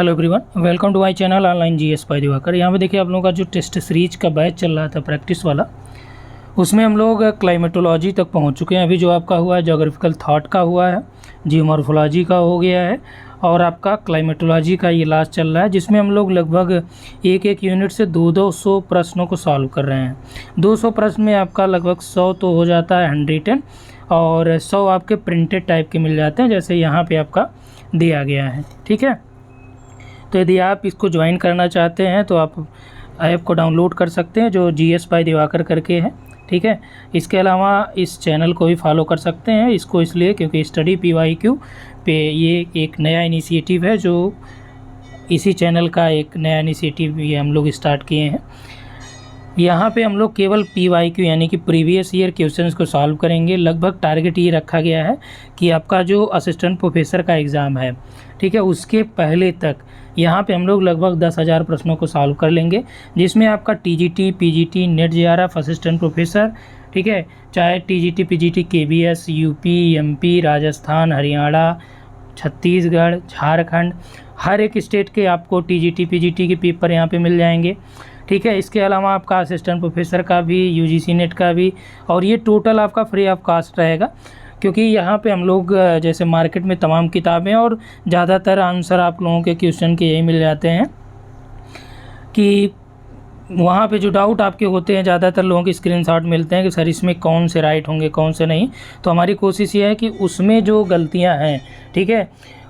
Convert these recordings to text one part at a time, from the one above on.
Hello everyone, welcome to my channel online GS by Diwakar. यहाँ पे देखिए आप लोगों का जो टेस्ट सीरीज का बैच चल रहा था प्रैक्टिस वाला, उसमें हम लोग क्लाइमेटोलॉजी तक पहुँच चुके हैं। अभी जो आपका हुआ है ज्योग्राफिकल थॉट का हुआ है, जियोमॉर्फोलॉजी का हो गया है और आपका क्लाइमेटोलॉजी का ये लास्ट चल रहा है, जिसमें हम लोग लगभग एक यूनिट से 200 प्रश्नों को सॉल्व कर रहे हैं। 200 प्रश्न में आपका लगभग 100 तो हो जाता है 110 और 100 आपके प्रिंटेड टाइप के मिल जाते हैं, जैसे यहाँ पे आपका दिया गया है। ठीक है, तो यदि आप इसको ज्वाइन करना चाहते हैं तो आप ऐप को डाउनलोड कर सकते हैं, जो जीएस बाय दिवाकर करके है। ठीक है, इसके अलावा इस चैनल को भी फॉलो कर सकते हैं, इसको इसलिए क्योंकि स्टडी PYQ पे ये एक नया इनिशिएटिव है, जो इसी चैनल का एक नया इनिशिएटिव ये हम लोग स्टार्ट किए हैं। यहाँ पे हम लोग केवल PYQ यानी कि प्रीवियस ईयर क्वेश्चंस को सॉल्व करेंगे। लगभग टारगेट ये रखा गया है कि आपका जो असिस्टेंट प्रोफेसर का एग्ज़ाम है, ठीक है, उसके पहले तक यहाँ पे हम लोग लगभग 10,000 प्रश्नों को सॉल्व कर लेंगे, जिसमें आपका TGT, PGT, net JRF, assistant professor, ठीक है, चाहे TGT, PGT, KBS, UP, MP, Rajasthan, Haryana, Chhattisgarh, Jharkhand, हर एक स्टेट के आपको TGT, PGT के पेपर यहाँ पे मिल जाएंगे। ठीक है, इसके अलावा आपका असिस्टेंट प्रोफेसर का भी, UGC नेट का भी, और ये टोटल आपका फ्री ऑफ कास्ट रहेगा, क्योंकि यहाँ पे हम लोग जैसे मार्केट में तमाम किताबें और ज़्यादातर आंसर आप लोगों के क्वेश्चन के यही मिल जाते हैं कि वहाँ पे जो डाउट आपके होते हैं, ज़्यादातर लोगों के स्क्रीनशॉट मिलते हैं कि सर इसमें कौन से राइट होंगे कौन से नहीं। तो हमारी कोशिश ये है कि उसमें जो गलतियाँ हैं, ठीक है,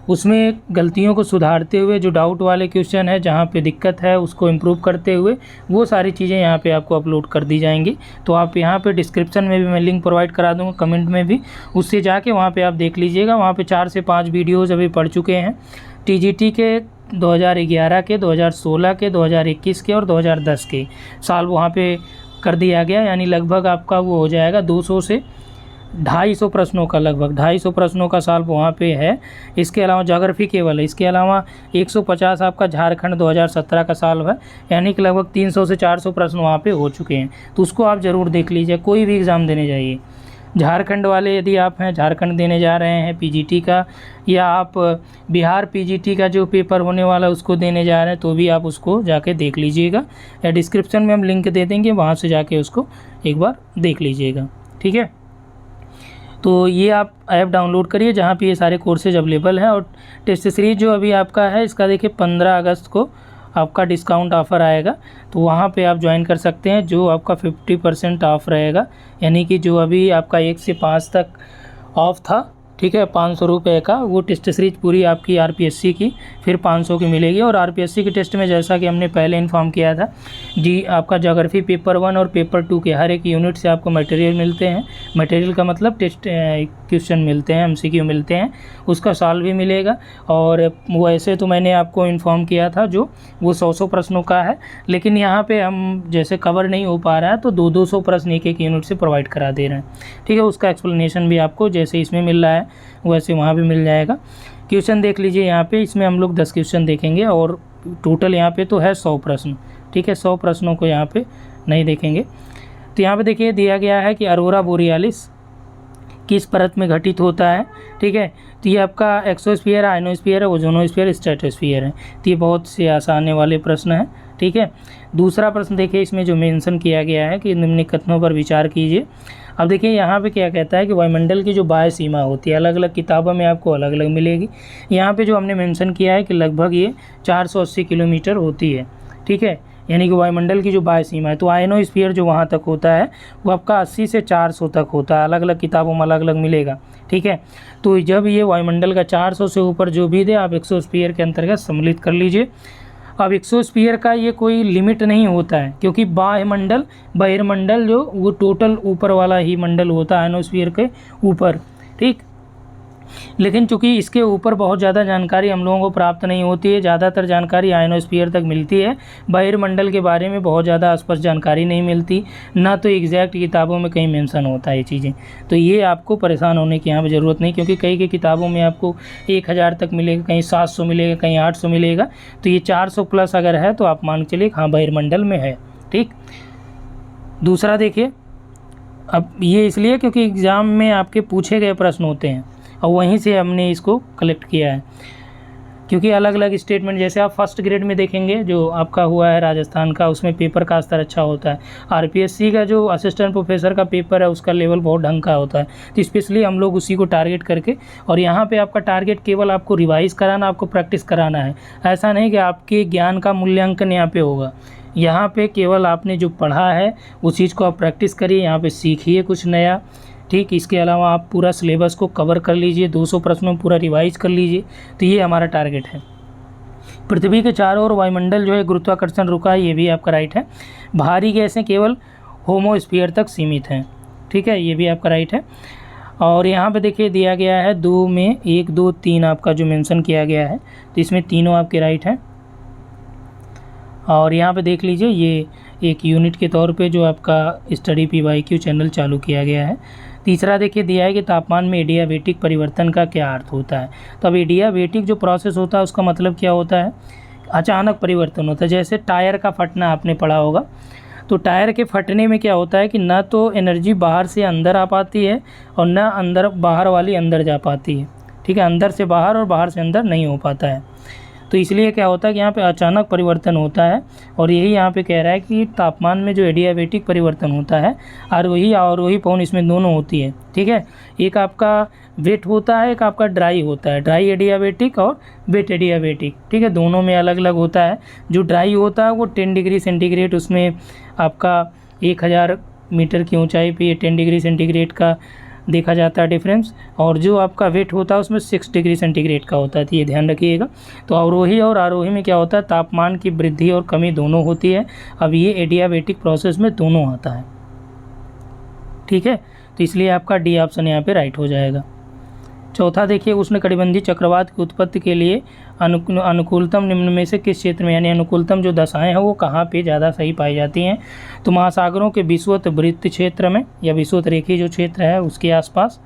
उसमें गलतियों को सुधारते हुए, जो डाउट वाले क्वेश्चन है जहाँ पे दिक्कत है उसको इम्प्रूव करते हुए, वो सारी चीज़ें यहाँ पे आपको अपलोड कर दी जाएंगी। तो आप यहाँ पे डिस्क्रिप्शन में भी मैं लिंक प्रोवाइड करा दूँगा, कमेंट में भी, उससे जाके वहाँ पे आप देख लीजिएगा। वहाँ पे 4 से 5 वीडियोज़ अभी पढ़ चुके हैं, TGT के 2011 के, 2016 के, 2021 के और 2010 के सॉल्व वहाँ पे कर दिया गया। यानी लगभग आपका वो हो जाएगा 200 से 250 प्रश्नों का, लगभग 250 प्रश्नों का सॉल्व वहाँ पे है। इसके अलावा ज्योग्राफी केवल है, इसके अलावा 150 आपका झारखंड 2017 का सॉल्व है, यानी कि लगभग 300 से 400 प्रश्न वहाँ पे हो चुके हैं। तो उसको आप ज़रूर देख लीजिए, कोई भी एग्ज़ाम देने जाइए। झारखंड वाले यदि आप हैं, झारखंड देने जा रहे हैं PGT का, या आप बिहार PGT का जो पेपर होने वाला है उसको देने जा रहे हैं, तो भी आप उसको जाके देख लीजिएगा, या डिस्क्रिप्शन में हम लिंक दे देंगे, वहाँ से जाके उसको एक बार देख लीजिएगा। ठीक है, तो ये आप ऐप डाउनलोड करिए जहाँ पे ये सारे कोर्सेज अवेलेबल हैं। और टेस्ट सीरीज जो अभी आपका है, इसका देखिए 15 अगस्त को आपका डिस्काउंट ऑफ़र आएगा, तो वहाँ पे आप ज्वाइन कर सकते हैं, जो आपका 50% ऑफ रहेगा। यानी कि जो अभी आपका 1 से 5 तक ऑफ था, ठीक है, 500 रुपये का, वो टेस्ट सीरीज पूरी आपकी RPSC की फिर 500 की मिलेगी। और RPSC के टेस्ट में जैसा कि हमने पहले इन्फॉर्म किया था जी, आपका ज्योग्राफी पेपर 1 और पेपर 2 के हर एक यूनिट से आपको मटेरियल मिलते हैं। मटेरियल का मतलब टेस्ट क्वेश्चन मिलते हैं, MCQ मिलते हैं, उसका सॉल्व भी मिलेगा। और वो ऐसे तो मैंने आपको इन्फॉर्म किया था जो वो 100 प्रश्नों का है, लेकिन यहाँ पे हम जैसे कवर नहीं हो पा रहा है तो 200 प्रश्न एक यूनिट से प्रोवाइड करा दे रहे हैं। ठीक है, उसका एक्सप्लेनेशन भी आपको जैसे इसमें मिल रहा है वैसे वहाँ भी मिल जाएगा। क्वेश्चन देख लीजिए यहाँ पे, इसमें हम लोग 10 क्वेश्चन देखेंगे और टोटल यहाँ पे तो है 100 प्रश्न। ठीक है, 100 प्रश्नों को यहाँ पे नहीं देखेंगे। तो यहाँ पे देखिए दिया गया है कि अरोरा बोरियालिस किस परत में घटित होता है। ठीक है, तो ये आपका एक्सोस्फीयर, आयनोस्फीयर, ओजोनोस्फीयर, स्ट्रेटोस्फीयर है। तो ये बहुत से आसाने वाले प्रश्न हैं। ठीक है, दूसरा प्रश्न देखिए, इसमें जो मेंशन किया गया है कि निम्नलिखित कथनों पर विचार कीजिए। अब देखिए यहाँ पे क्या कहता है कि वायुमंडल की जो बाह्य सीमा होती है, अलग अलग किताबों में आपको अलग अलग मिलेगी। यहाँ पे जो हमने मेंशन किया है कि लगभग ये 480 किलोमीटर होती है। ठीक है, यानी कि वायुमंडल की जो बाह्य सीमा है, तो आयनोस्फीयर जो वहाँ तक होता है वो आपका 80 से 400 तक होता है, अलग अलग किताबों में अलग अलग मिलेगा। ठीक है, तो जब ये वायुमंडल का 400 से ऊपर जो भी दे, आप एक्सोस्फीयर के अंतर्गत सम्मिलित कर लीजिए। अब एक्सोस्फीयर का ये कोई लिमिट नहीं होता है, क्योंकि बाह्यमंडल, बहिर्मंडल जो वो टोटल ऊपर वाला ही मंडल होता है आयनोस्फीयर के ऊपर। ठीक, लेकिन चूंकि इसके ऊपर बहुत ज़्यादा जानकारी हम लोगों को प्राप्त नहीं होती है, ज़्यादातर जानकारी आयनोस्फीयर तक मिलती है, बहिर्मंडल के बारे में बहुत ज़्यादा स्पष्ट जानकारी नहीं मिलती, ना तो एग्जैक्ट किताबों में कहीं मेंशन होता है ये चीज़ें। तो ये आपको परेशान होने की यहाँ पर ज़रूरत नहीं, क्योंकि कई किताबों में आपको 1000 तक मिलेगा, कहीं 700 मिलेगा, कहीं 800 मिलेगा। तो ये 400 प्लस अगर है तो आप मान के चलिए हाँ बहिर्मंडल में है। ठीक, दूसरा देखिए, अब ये इसलिए क्योंकि एग्ज़ाम में आपके पूछे गए प्रश्न होते हैं और वहीं से हमने इसको कलेक्ट किया है। क्योंकि अलग अलग स्टेटमेंट, जैसे आप फर्स्ट ग्रेड में देखेंगे जो आपका हुआ है राजस्थान का, उसमें पेपर का स्तर अच्छा होता है। आरपीएससी का जो असिस्टेंट प्रोफेसर का पेपर है उसका लेवल बहुत ढंग का होता है, तो स्पेशली हम लोग उसी को टारगेट करके, और यहाँ पे आपका टारगेट केवल आपको रिवाइज कराना, आपको प्रैक्टिस कराना है। ऐसा नहीं कि आपके ज्ञान का मूल्यांकन यहाँ पे होगा, यहाँ पे केवल आपने जो पढ़ा है उस चीज़ को आप प्रैक्टिस करिए, यहाँ पे सीखिए कुछ नया। ठीक, इसके अलावा आप पूरा सिलेबस को कवर कर लीजिए, 200 प्रश्नों में पूरा रिवाइज कर लीजिए, तो ये हमारा टारगेट है। पृथ्वी के चारों ओर वायुमंडल जो है गुरुत्वाकर्षण रुका है, ये भी आपका राइट है। भारी गैसें केवल होमोस्फीयर तक सीमित हैं, ठीक है, ये भी आपका राइट है। और यहाँ पे देखिए दिया गया है 2 में 1 2 3 आपका जो मेंशन किया गया है, तो इसमें तीनों आपके राइट हैं। और यहाँ पे देख लीजिए ये एक यूनिट के तौर पे जो आपका स्टडी PYQ चैनल चालू किया गया है। तीसरा देखिए दिया है कि तापमान में एडियाबेटिक परिवर्तन का क्या अर्थ होता है। तो अब एडियाबेटिक जो प्रोसेस होता है उसका मतलब क्या होता है, अचानक परिवर्तन होता है। जैसे टायर का फटना आपने पढ़ा होगा, तो टायर के फटने में क्या होता है कि ना तो एनर्जी बाहर से अंदर आ पाती है और ना अंदर बाहर वाली अंदर जा पाती है, ठीक है, अंदर से बाहर और बाहर से अंदर नहीं हो पाता है। तो इसलिए क्या होता है कि यहाँ पे अचानक परिवर्तन होता है, और यही यहाँ पे कह रहा है कि तापमान में जो एडियाबेटिक परिवर्तन होता है, आरोही पवन इसमें दोनों होती है, ठीक है। एक आपका वेट होता है, एक आपका ड्राई होता है, ड्राई एडियाबेटिक और वेट एडियाबेटिक, ठीक है, दोनों में अलग अलग होता है। जो ड्राई होता है वो 10 डिग्री सेंटीग्रेड, उसमें आपका 1000 मीटर की ऊंचाई पे 10 डिग्री सेंटीग्रेड का देखा जाता है डिफरेंस, और जो आपका वेट होता है उसमें 6 डिग्री सेंटीग्रेड का होता है, तो ये ध्यान रखिएगा। तो अवरोही और आरोही में क्या होता है, तापमान की वृद्धि और कमी दोनों होती है। अब ये एडियाबेटिक प्रोसेस में दोनों आता है, ठीक है, तो इसलिए आपका डी ऑप्शन यहाँ पे राइट हो जाएगा। चौथा देखिए, उष्णकटिबंधीय चक्रवात की उत्पत्ति के लिए अनुकूलतम निम्न में से किस क्षेत्र में, यानी अनुकूलतम जो दशाएं हैं वो कहाँ पे ज़्यादा सही पाई जाती हैं। तो महासागरों के विषुवत वृत्त क्षेत्र में, या विषुवत रेखीय जो क्षेत्र है उसके आसपास,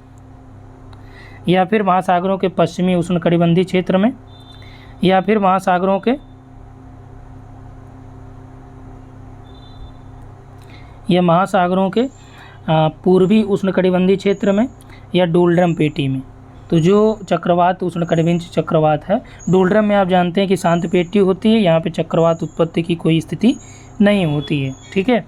या फिर महासागरों के पश्चिमी उष्णकटिबंधीय क्षेत्र में, या फिर महासागरों के पूर्वी उष्णकटिबंधीय क्षेत्र में, या डोलड्रम पेटी में। तो जो चक्रवात उष्णकटिबंधीय चक्रवात है, डोलड्रम में आप जानते हैं कि शांत पेटी होती है, यहाँ पे चक्रवात उत्पत्ति की कोई स्थिति नहीं होती है, ठीक है।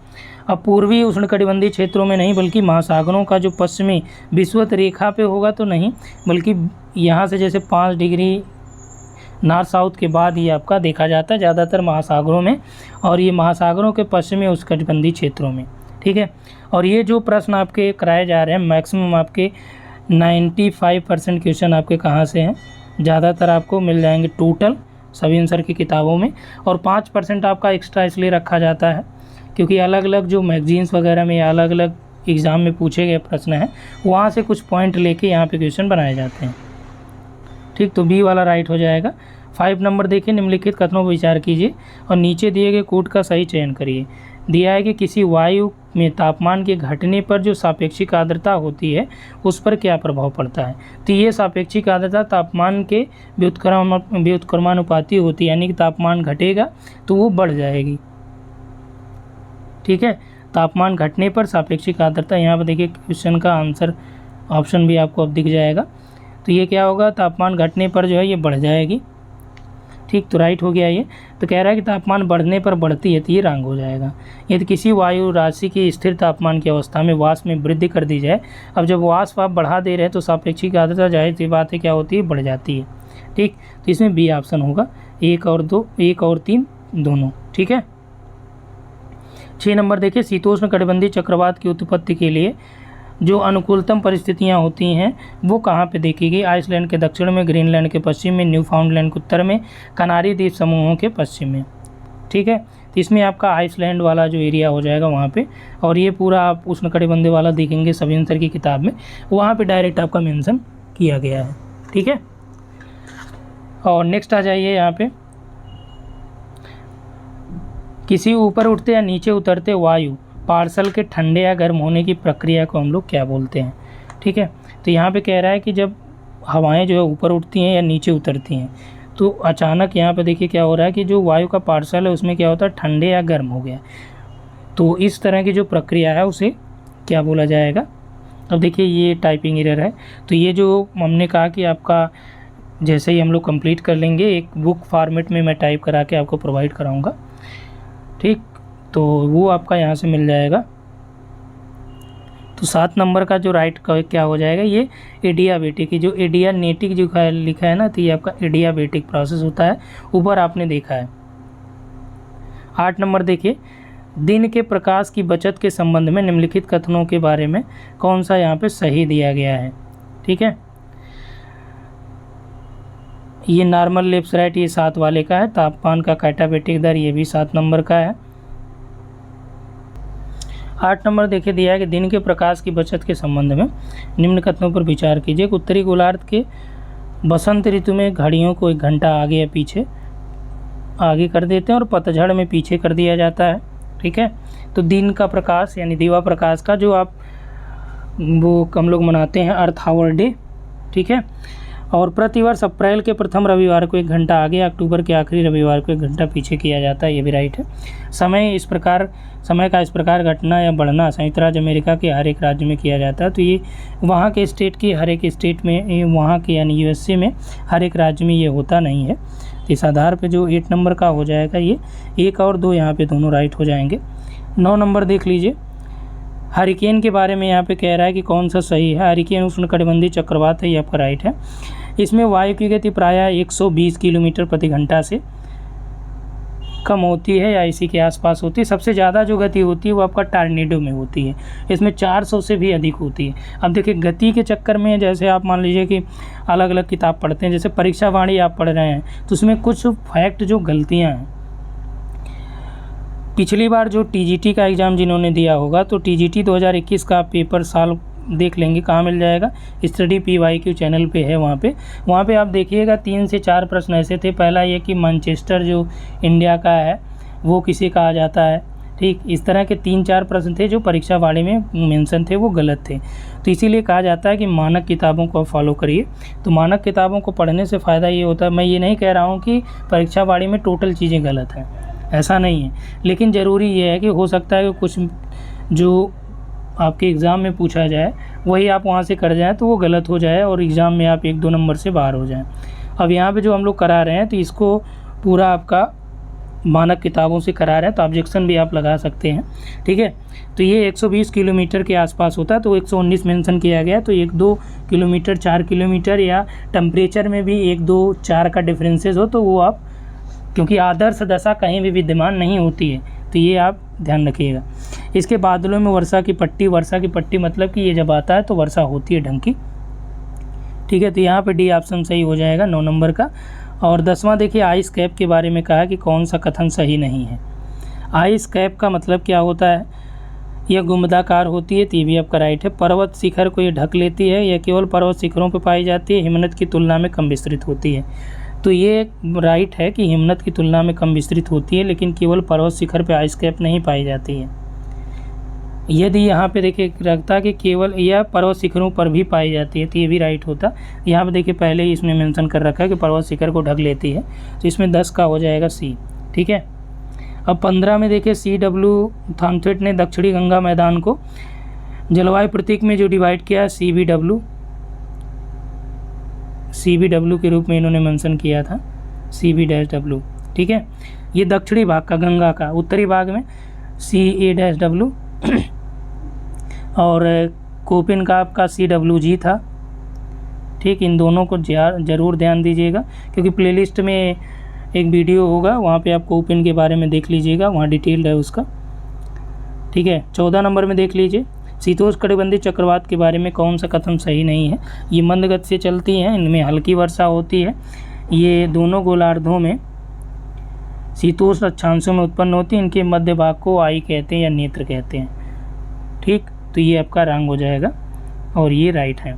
अब पूर्वी उष्णकटिबंधीय क्षेत्रों में नहीं, बल्कि महासागरों का जो पश्चिमी विषुवत रेखा पे होगा तो नहीं, बल्कि यहाँ से जैसे 5 डिग्री नॉर्थ साउथ के बाद ये आपका देखा जाता है ज़्यादातर महासागरों में, और ये महासागरों के पश्चिमी उष्णकटिबंधीय क्षेत्रों में, ठीक है। और ये जो प्रश्न आपके कराए जा रहे हैं, मैक्सिमम आपके 95% क्वेश्चन आपके कहाँ से हैं, ज़्यादातर आपको मिल जाएंगे टोटल सभी आंसर की किताबों में, और 5% आपका एक्स्ट्रा इसलिए रखा जाता है क्योंकि अलग अलग जो मैगजीन्स वगैरह में या अलग अलग एग्ज़ाम में पूछे गए प्रश्न हैं वहाँ से कुछ पॉइंट लेके यहाँ पे क्वेश्चन बनाए जाते हैं, ठीक। तो बी वाला राइट हो जाएगा। 5 नंबर देखिए, निम्नलिखित कथनों पर विचार कीजिए और नीचे दिए गए कोड का सही चयन करिए। दिया है कि किसी वायु में तापमान के घटने पर जो सापेक्षिक आर्द्रता होती है उस पर क्या प्रभाव पड़ता है। तो ये सापेक्षिक आर्द्रता तापमान के व्युत्क्रमानुपाती होती है, यानी कि तापमान घटेगा तो वो बढ़ जाएगी, ठीक है। तापमान घटने पर सापेक्षिक आर्द्रता, यहाँ पर देखिए क्वेश्चन का आंसर ऑप्शन भी आपको अब दिख जाएगा। तो ये क्या होगा, तापमान घटने पर जो है ये बढ़ जाएगी, ठीक। तो राइट हो गया ये। तो कह रहा है कि तापमान बढ़ने पर बढ़ती है, तो ये रंग हो जाएगा। यदि किसी वायु राशि की स्थिर तापमान की अवस्था में वाष्प में वृद्धि कर दी जाए, अब जब वाष्प आप बढ़ा दे रहे हैं तो सापेक्षिक आर्द्रता जाहिर सी बात है क्या होती है, बढ़ जाती है, ठीक। तो इसमें बी ऑप्शन होगा, 1 और 3 दोनों, ठीक है। 6 नंबर देखिए, शीतोष्ण कटिबंधीय चक्रवात की उत्पत्ति के लिए जो अनुकूलतम परिस्थितियां होती हैं वो कहाँ पे देखी गई। आइसलैंड के दक्षिण में, ग्रीनलैंड के पश्चिम में, न्यूफाउंडलैंड के उत्तर में, कनारी द्वीप समूहों के पश्चिम में, ठीक है। तो इसमें आपका आइसलैंड वाला जो एरिया हो जाएगा वहाँ पे, और ये पूरा आप उष्णकटिबंधीय वाला देखेंगे सभी आंसर की किताब में, वहाँ पे डायरेक्ट आपका मेंशन किया गया है, ठीक है। और नेक्स्ट आ जाइए, यहाँ पे किसी ऊपर उठते या नीचे उतरते वायु पार्सल के ठंडे या गर्म होने की प्रक्रिया को हम लोग क्या बोलते हैं, ठीक है। तो यहाँ पे कह रहा है कि जब हवाएं जो है ऊपर उठती हैं या नीचे उतरती हैं तो अचानक यहाँ पे देखिए क्या हो रहा है कि जो वायु का पार्सल है उसमें क्या होता है, ठंडे या गर्म हो गया। तो इस तरह की जो प्रक्रिया है उसे क्या बोला जाएगा। अब देखिए ये टाइपिंग एरर है, तो ये जो हमने कहा कि आपका जैसे ही हम लोग कंप्लीट कर लेंगे एक बुक फॉर्मेट में मैं टाइप करा के आपको प्रोवाइड कराऊंगा, ठीक। तो वो आपका यहाँ से मिल जाएगा। तो 7 नंबर का जो राइट का क्या हो जाएगा, ये एडियाबेटिक की जो एडियानेटिक जो लिखा है ना, तो ये आपका एडियाबेटिक प्रोसेस होता है, ऊपर आपने देखा है। 8 नंबर देखिए, दिन के प्रकाश की बचत के संबंध में निम्नलिखित कथनों के बारे में कौन सा यहाँ पे सही दिया गया है, ठीक है। ये नॉर्मल लेफ्ट राइट ये 7 वाले का है। तापमान का कैटाबेटिक दर ये भी 7 नंबर का है। 8 नंबर देखिए दिया है कि दिन के प्रकाश की बचत के संबंध में निम्न कथनों पर विचार कीजिए। उत्तरी गोलार्ध के बसंत ऋतु में घड़ियों को 1 घंटा आगे या पीछे आगे कर देते हैं और पतझड़ में पीछे कर दिया जाता है, ठीक है। तो दिन का प्रकाश यानी दिवा प्रकाश का जो आप वो हम लोग मनाते हैं अर्थ आवर डे, ठीक है। और प्रतिवर्ष अप्रैल के प्रथम रविवार को 1 घंटा आगे, अक्टूबर के आखिरी रविवार को 1 घंटा पीछे किया जाता है, ये भी राइट है। समय का इस प्रकार घटना या बढ़ना संयुक्त राज्य अमेरिका के हर एक राज्य में किया जाता है। तो ये वहाँ के स्टेट की हर एक स्टेट में, वहाँ के यानी यूएसए में हर एक राज्य में ये होता नहीं है। इस आधार पे जो 8 नंबर का हो जाएगा ये 1 और 2 यहाँ पे दोनों राइट हो जाएंगे। 9 नंबर देख लीजिए, हरिकेन के बारे में यहाँ पे कह रहा है कि कौन सा सही है। हरिकेन उष्णकटिबंधीय चक्रवात है, ये आपका राइट है। इसमें वायु की गति प्रायः 120 किलोमीटर प्रति घंटा से कम होती है या इसी के आसपास होती है। सबसे ज़्यादा जो गति होती है वो आपका टॉर्नेडो में होती है, इसमें 400 से भी अधिक होती है। अब देखिए गति के चक्कर में जैसे आप मान लीजिए कि अलग अलग किताब पढ़ते हैं, जैसे परीक्षा वाणी आप पढ़ रहे हैं तो उसमें कुछ फैक्ट जो गलतियाँ हैं, पिछली बार जो टीजीटी का एग्ज़ाम जिन्होंने दिया होगा तो टीजीटी 2021 का पेपर साल देख लेंगे, कहाँ मिल जाएगा, स्टडी PYQ चैनल पे है। वहाँ पे आप देखिएगा 3 से 4 प्रश्न ऐसे थे। पहला ये कि मैनचेस्टर जो इंडिया का है वो किसे कहा जाता है, ठीक। इस तरह के 3-4 प्रश्न थे जो परीक्षा वाणी में मेंशन थे, वो गलत थे। तो इसीलिए कहा जाता है कि मानक किताबों को फॉलो करिए। तो मानक किताबों को पढ़ने से फ़ायदा ये होता है, मैं ये नहीं कह रहा हूँ कि परीक्षा वाणी में टोटल चीज़ें गलत हैं, ऐसा नहीं है, लेकिन ज़रूरी ये है कि हो सकता है कि कुछ जो आपके एग्ज़ाम में पूछा जाए वही आप वहाँ से कर जाएं तो वो गलत हो जाए और एग्ज़ाम में आप 1-2 नंबर से बाहर हो जाएं। अब यहाँ पे जो हम लोग करा रहे हैं तो इसको पूरा आपका मानक किताबों से करा रहे हैं, तो ऑब्जेक्शन भी आप लगा सकते हैं, ठीक है। तो ये 120 किलोमीटर के आसपास होता है, तो 119 मेंशन किया गया। तो 1-2 किलोमीटर 4 किलोमीटर या टेम्परेचर में भी 1-2-4 का डिफरेंसेस हो तो वो आप, क्योंकि आदर्श दशा कहीं भी विद्यमान नहीं होती है, तो ये आप ध्यान रखिएगा। इसके बादलों में वर्षा की पट्टी मतलब कि ये जब आता है तो वर्षा होती है ढंग की, ठीक है। तो यहाँ पे डी ऑप्शन सही हो जाएगा 9 नंबर का। और 10वां देखिए, आइस कैप के बारे में कहा कि कौन सा कथन सही नहीं है। आइस कैप का मतलब क्या होता है, यह गुंबदाकार होती है, तो ये भी आपका राइट है। पर्वत शिखर को ये ढक लेती है, यह केवल पर्वत शिखरों पर पाई जाती है, हिमनद की तुलना में कम विस्तृत होती है। तो ये राइट है कि हिमनद की तुलना में कम विस्तृत होती है, लेकिन केवल पर्वत शिखर पे आइस कैप नहीं पाई जाती है। यदि यहाँ पे देखिए रखता कि केवल यह पर्वत शिखरों पर भी पाई जाती है तो ये भी राइट होता। यहाँ पे देखिए पहले ही इसमें मेंशन कर रखा है कि पर्वत शिखर को ढक लेती है, तो इसमें 10 का हो जाएगा सी, ठीक है। अब 15 में देखिए CW थॉमथ्वेट ने दक्षिणी गंगा मैदान को जलवायु प्रतीक में जो डिवाइड किया है CBW के रूप में इन्होंने मेंशन किया था, CB-W, ठीक है। ये दक्षिणी भाग का गंगा का, उत्तरी भाग में CA-W और कोपिन का आपका CWG था, ठीक। इन दोनों को ज़रूर ध्यान दीजिएगा क्योंकि प्लेलिस्ट में एक वीडियो होगा, वहाँ पे आप कोपिन के बारे में देख लीजिएगा, वहाँ डिटेल है उसका, ठीक है। 14 नंबर में देख लीजिए, शीतोष्णकटिबंधीय चक्रवात के बारे में कौन सा कथन सही नहीं है। ये मंद गति से चलती हैं, इनमें हल्की वर्षा होती है, ये दोनों गोलार्धों में शीतोष्ण अक्षांशों में उत्पन्न होती है, इनके मध्य भाग को आई कहते हैं या नेत्र कहते हैं, ठीक। तो ये आपका रंग हो जाएगा और ये राइट है।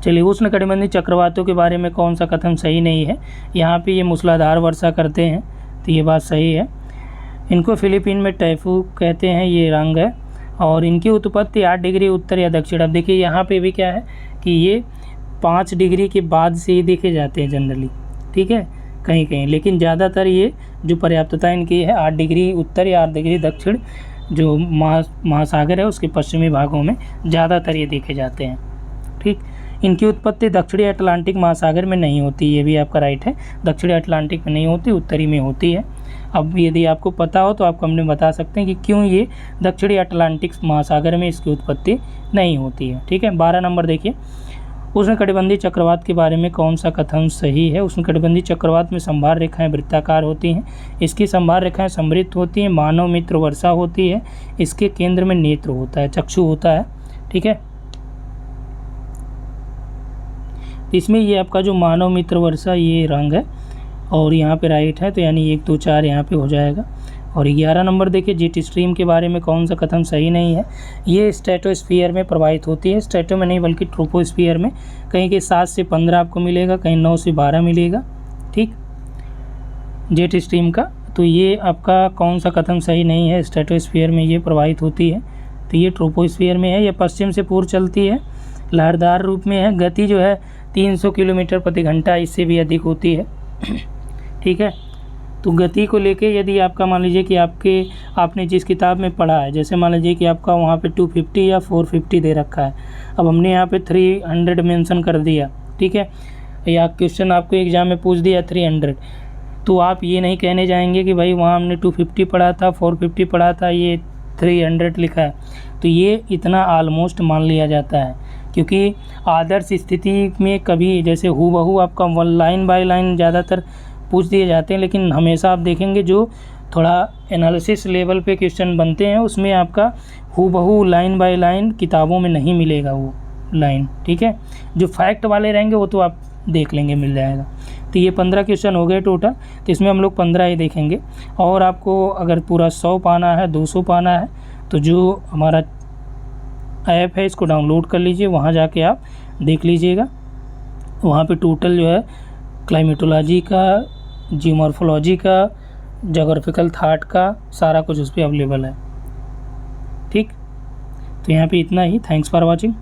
चलिए, उष्णकटिबंधीय चक्रवातों के बारे में कौन सा कथन सही नहीं है। यहाँ पे ये मूसलाधार वर्षा करते हैं, तो ये बात सही है। इनको फिलीपीन में टैफू कहते हैं, ये रंग है। और इनकी उत्पत्ति 8 डिग्री उत्तर या दक्षिण। अब देखिए यहाँ पे भी क्या है कि ये 5 डिग्री के बाद से ही देखे जाते हैं जनरली, ठीक है, कहीं कहीं, लेकिन ज़्यादातर ये जो पर्याप्तता इनकी है 8 डिग्री उत्तर या 8 डिग्री दक्षिण, जो महासागर है उसके पश्चिमी भागों में ज़्यादातर ये देखे जाते हैं, ठीक। इनकी उत्पत्ति दक्षिणी अटलांटिक महासागर में नहीं होती, ये भी आपका राइट है, दक्षिणी अटलांटिक में नहीं होती, उत्तरी में होती है। अब यदि आपको पता हो तो आप कमेंट बता सकते हैं कि क्यों ये दक्षिणी अटलांटिक महासागर में इसकी उत्पत्ति नहीं होती है। ठीक है, 12 नंबर देखिए, उष्णकटिबंधीय चक्रवात के बारे में कौन सा कथन सही है। उष्णकटिबंधीय चक्रवात में संभार रेखाएं वृत्ताकार होती हैं, इसकी संभार रेखाएं समृद्ध होती हैं, मानव मित्र वर्षा होती है, इसके केंद्र में नेत्र होता है, चक्षु होता है। ठीक है, इसमें ये आपका जो मानव मित्र वर्षा ये रंग है और यहाँ पे राइट है, तो यानी 1 2 4 यहाँ पे हो जाएगा। और 11 नंबर देखिए, जेट स्ट्रीम के बारे में कौन सा कथन सही नहीं है। ये स्ट्रेटोस्फीयर में प्रवाहित होती है, स्ट्रेटो में नहीं बल्कि ट्रोपोस्फीयर में, कहीं के 7 से 15 आपको मिलेगा, कहीं 9 से 12 मिलेगा। ठीक, जेट स्ट्रीम का, तो ये आपका कौन सा कथन सही नहीं है, स्ट्रेटोस्फीयर में ये प्रवाहित होती है, तो ये ट्रोपोस्फीयर में है। ये पश्चिम से पूर्व चलती है, लहरदार रूप में है, गति जो है 300 किलोमीटर प्रति घंटा, इससे भी अधिक होती है। ठीक है, तो गति को लेके यदि आपका मान लीजिए कि आपने जिस किताब में पढ़ा है, जैसे मान लीजिए कि आपका वहाँ पे 250 या 450 दे रखा है, अब हमने यहाँ पे 300 मेंशन कर दिया। ठीक है, या क्वेश्चन आपको एग्जाम में पूछ दिया 300, तो आप ये नहीं कहने जाएंगे कि भाई वहाँ हमने 250 पढ़ा था, 450 पढ़ा था, ये 300 लिखा है, तो ये इतना ऑलमोस्ट मान लिया जाता है। क्योंकि आदर्श स्थिति में कभी जैसे हूबहू आपका वन लाइन बाय लाइन ज़्यादातर पूछ दिए जाते हैं, लेकिन हमेशा आप देखेंगे जो थोड़ा एनालिसिस लेवल पे क्वेश्चन बनते हैं उसमें आपका हूबहू लाइन बाय लाइन किताबों में नहीं मिलेगा वो लाइन। ठीक है, जो फैक्ट वाले रहेंगे वो तो आप देख लेंगे, मिल जाएगा। तो ये 15 क्वेश्चन हो गए टोटल, तो इसमें हम लोग 15 ही देखेंगे। और आपको अगर पूरा 100 पाना है, 200 पाना है, तो जो हमारा ऐप है इसको डाउनलोड कर लीजिए, वहाँ जाके आप देख लीजिएगा। वहाँ पे टोटल जो है क्लाइमेटोलॉजी का, जियोमॉर्फोलॉजी का, ज्योग्राफिकल थॉट का सारा कुछ उस पर अवेलेबल है। ठीक, तो यहाँ पे इतना ही। Thanks for watching.